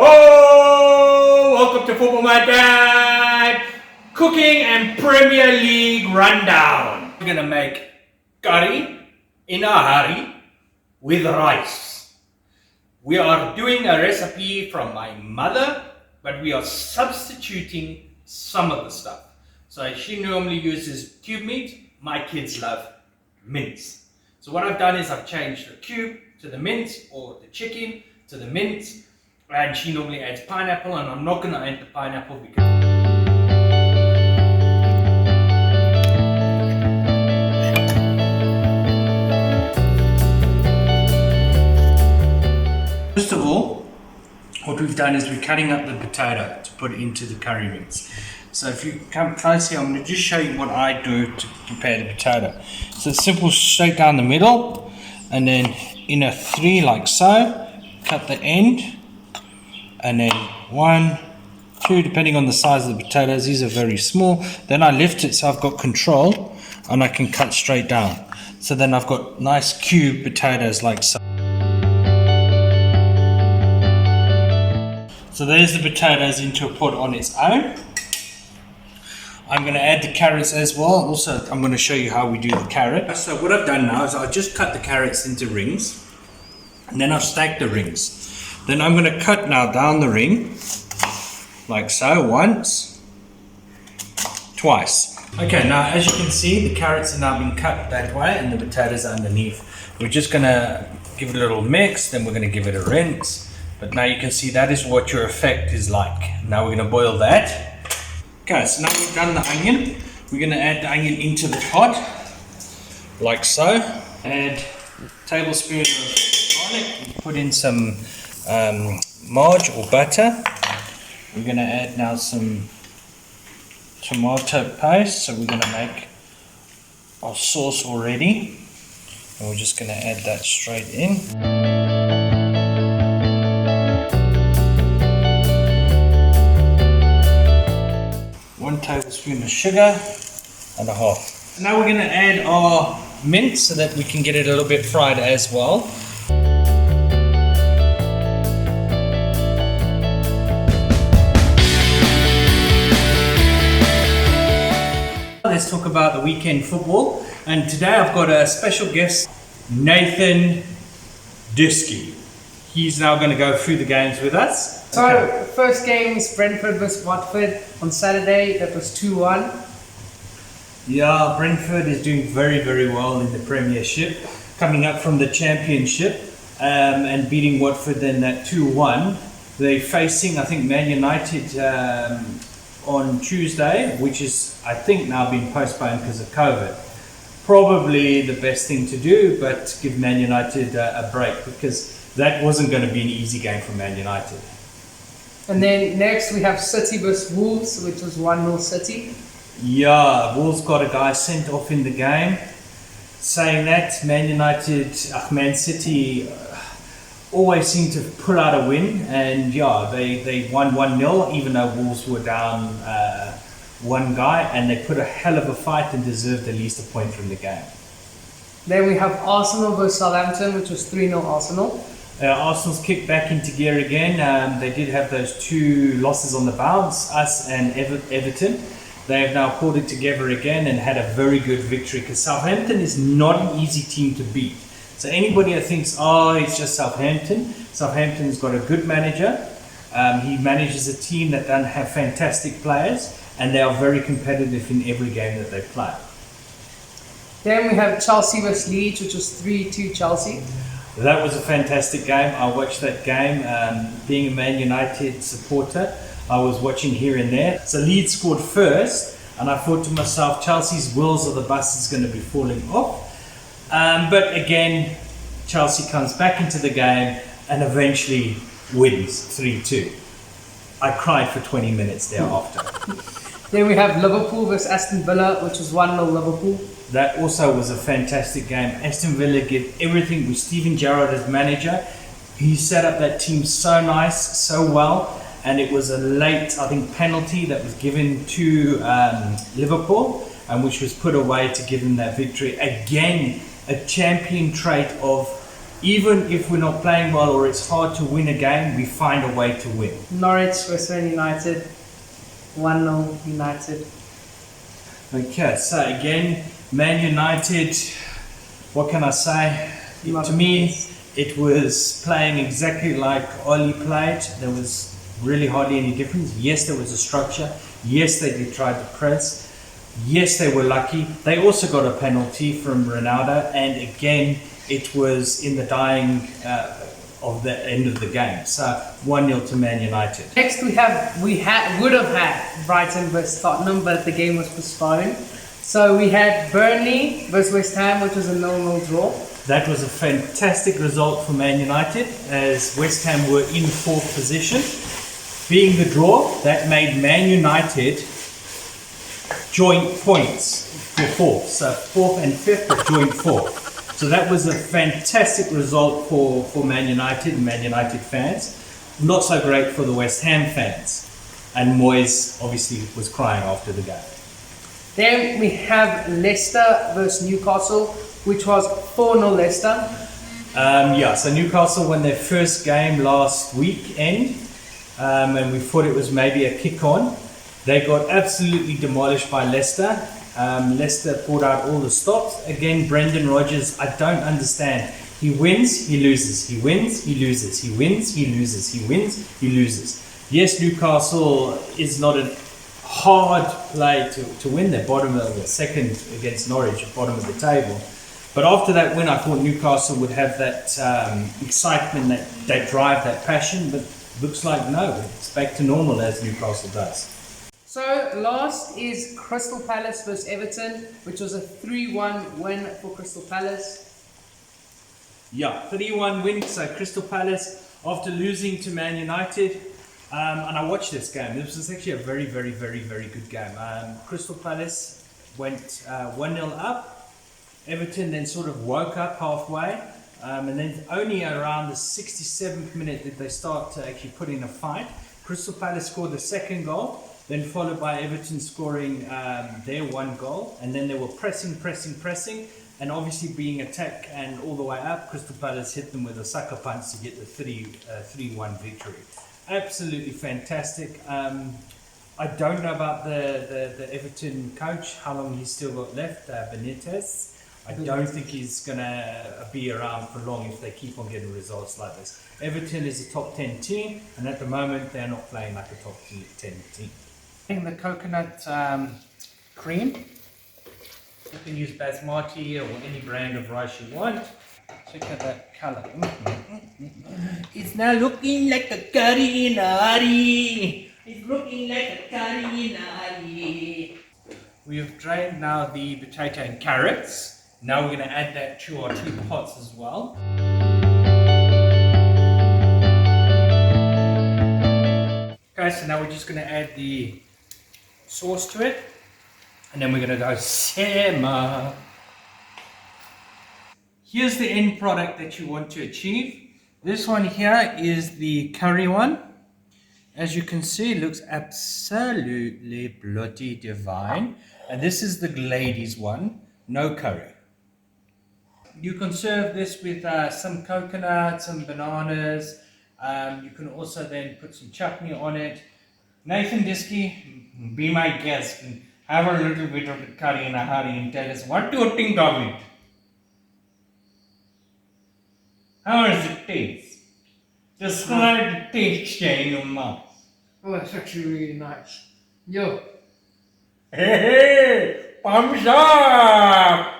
Oh, welcome to Football My Dad Cooking and Premier League Rundown. We're gonna make curry in a hurry with rice. We are doing a recipe from my mother, but we are substituting some of the stuff. So she normally uses cube meat. My kids love mince. So what I've done is I've changed the cube to the mince, or the chicken to the mince, and she normally adds pineapple, and I'm not going to add the pineapple because first of all, what we've done is we're cutting up the potato to put into the curry mix. So if you come close here, I'm going to just show you what I do to prepare the potato. So it's simple, straight down the middle, and then in a 3 like so, cut the end, and then 1, 2, depending on the size of the potatoes. These are very small. Then I lift it so I've got control, and I can cut straight down. So then I've got nice cube potatoes like so. So there's the potatoes into a pot on its own. I'm going to add the carrots as well. Also, I'm going to show you how we do the carrot. So what I've done now is I've just cut the carrots into rings, and then I've stacked the rings. Then I'm going to cut now down the ring, like so, once, twice. Okay, now as you can see, the carrots are now being cut that way, and the potatoes are underneath. We're just going to give it a little mix, then we're going to give it a rinse. But now you can see that is what your effect is like. Now we're going to boil that. Okay, so now we've done the onion. We're going to add the onion into the pot, like so. Add a tablespoon of garlic. Put in some margarine or butter. We're going to add now some tomato paste. So we're going to make our sauce already. And we're just going to add that straight in. 1 tablespoon of sugar and a half. Now we're going to add our mince so that we can get it a little bit fried as well. Let's talk about the weekend football, and today I've got a special guest, Nathan Diskey. He's now going to go through the games with us. So, first game is Brentford vs Watford on Saturday. That was 2-1. Yeah, Brentford is doing very, very well in the Premiership, coming up from the Championship and beating Watford then that 2-1. They're facing, I think, Man United on Tuesday, which is, I think, now been postponed because of COVID. Probably the best thing to do, but give Man United a break, because that wasn't going to be an easy game for Man United. And then next we have City vs Wolves, which was 1-0 City. Yeah, Wolves got a guy sent off in the game. Saying that, Man City always seem to pull out a win, and yeah, they won 1-0 even though Wolves were down one guy, and they put a hell of a fight and deserved at least a point from the game. Then we have Arsenal vs Southampton, which was 3-0 Arsenal. Arsenal's kicked back into gear again. They did have those 2 losses on the bounce, us and Everton. They have now pulled it together again and had a very good victory, because Southampton is not an easy team to beat. So anybody that thinks, oh, it's just Southampton's got a good manager. He manages a team that doesn't have fantastic players, and they are very competitive in every game that they play. Then we have Chelsea vs Leeds, which was 3-2 Chelsea. That was a fantastic game. I watched that game. Being a Man United supporter, I was watching here and there. So Leeds scored first, and I thought to myself, Chelsea's wheels of the bus is going to be falling off. But again, Chelsea comes back into the game and eventually wins 3-2. I cried for 20 minutes thereafter. Then we have Liverpool vs Aston Villa, which was 1-0 Liverpool. That also was a fantastic game. Aston Villa gave everything with Steven Gerrard as manager. He set up that team so nice, so well, and it was a late, I think, penalty that was given to Liverpool, and which was put away to give them that victory. Again, a champion trait of even if we're not playing well or it's hard to win a game, we find a way to win. Norwich, West Ham United, 1-0 United. Okay, so again, Man United, what can I say? To me, it was playing exactly like Oli played. There was really hardly any difference. Yes, there was a structure. Yes, they did try to press. Yes, they were lucky. They also got a penalty from Ronaldo, and again, it was in the dying of the end of the game. So 1-0 to Man United. Next would have had Brighton versus Tottenham, but the game was postponed. So we had Burnley versus West Ham, which was a 0-0 draw. That was a fantastic result for Man United, as West Ham were in fourth position. Being the draw, that made Man United joint points for fourth. So fourth and fifth, but joint fourth. So that was a fantastic result for Man United and Man United fans. Not so great for the West Ham fans. And Moyes obviously was crying after the game. Then we have Leicester versus Newcastle, which was 4-0 Leicester. So Newcastle won their first game last weekend, and we thought it was maybe a kick-on. They got absolutely demolished by Leicester. Leicester pulled out all the stops. Again, Brendan Rodgers, I don't understand. He wins, he loses. He wins, he loses. He wins, he loses. He wins, he loses. Yes, Newcastle is not a hard play to win. They're bottom of the second against Norwich, bottom of the table. But after that win, I thought Newcastle would have that excitement, that drive, that passion. But looks like no, it's back to normal as Newcastle does. So last is Crystal Palace versus Everton, which was a 3-1 win for Crystal Palace. Yeah, 3-1 win. So Crystal Palace, after losing to Man United, and I watched this game. This was actually a very, very, very, very good game. Crystal Palace went 1-0 up. Everton then sort of woke up halfway. And then only around the 67th minute did they start to actually put in a fight. Crystal Palace scored the second goal, then followed by Everton scoring their one goal. And then they were pressing. And obviously being attacked and all the way up, Crystal Palace hit them with a sucker punch to get the 3-1 victory. Absolutely fantastic. I don't know about the Everton coach, how long he's still got left, Benitez. I don't think he's going to be around for long if they keep on getting results like this. Everton is a top 10 team, and at the moment they're not playing like a top 10 team. In the coconut cream. You can use basmati or any brand of rice you want. Check out that colour. It's now looking like a curry in a hurry. It's looking like a curry in a hurry. We have drained now the potato and carrots. Now we're going to add that to our two pots as well. Okay, so now we're just going to add the sauce to it. And then we're going to go simmer. Here's the end product that you want to achieve. This one here is the curry one. As you can see, it looks absolutely bloody divine. And this is the ladies one, no curry. You can serve this with some coconut, some bananas. You can also then put some chutney on it. Nathan Diskey, be my guest. Have a little bit of the curry in a hurry and tell us what you think of it. How does it taste? Describe the taste in your mouth. Oh, that's actually really nice. Yo. Hey, thumbs up!